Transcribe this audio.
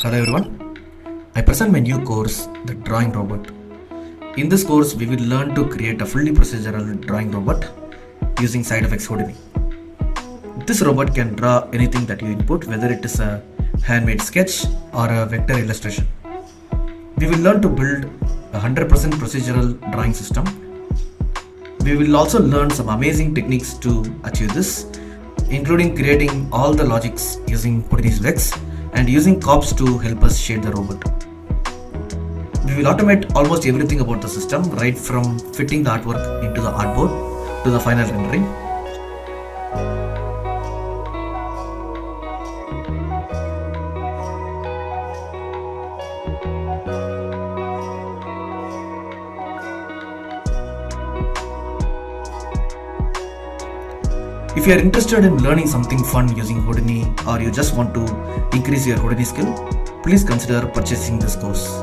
Hello everyone, I present my new course, the Drawing Robot. In this course, we will learn to create a fully procedural drawing robot using Advance Houdini. This robot can draw anything that you input, whether it is a handmade sketch or a vector illustration. We will learn to build a 100% procedural drawing system. We will also learn some amazing techniques to achieve this, including creating all the logics using Houdini's VEX and using cops to help us shade the robot. We will automate almost everything about the system, right from fitting the artwork into the artboard to the final rendering. If you are interested in learning something fun using Houdini, or you just want to increase your Houdini skill, please consider purchasing this course.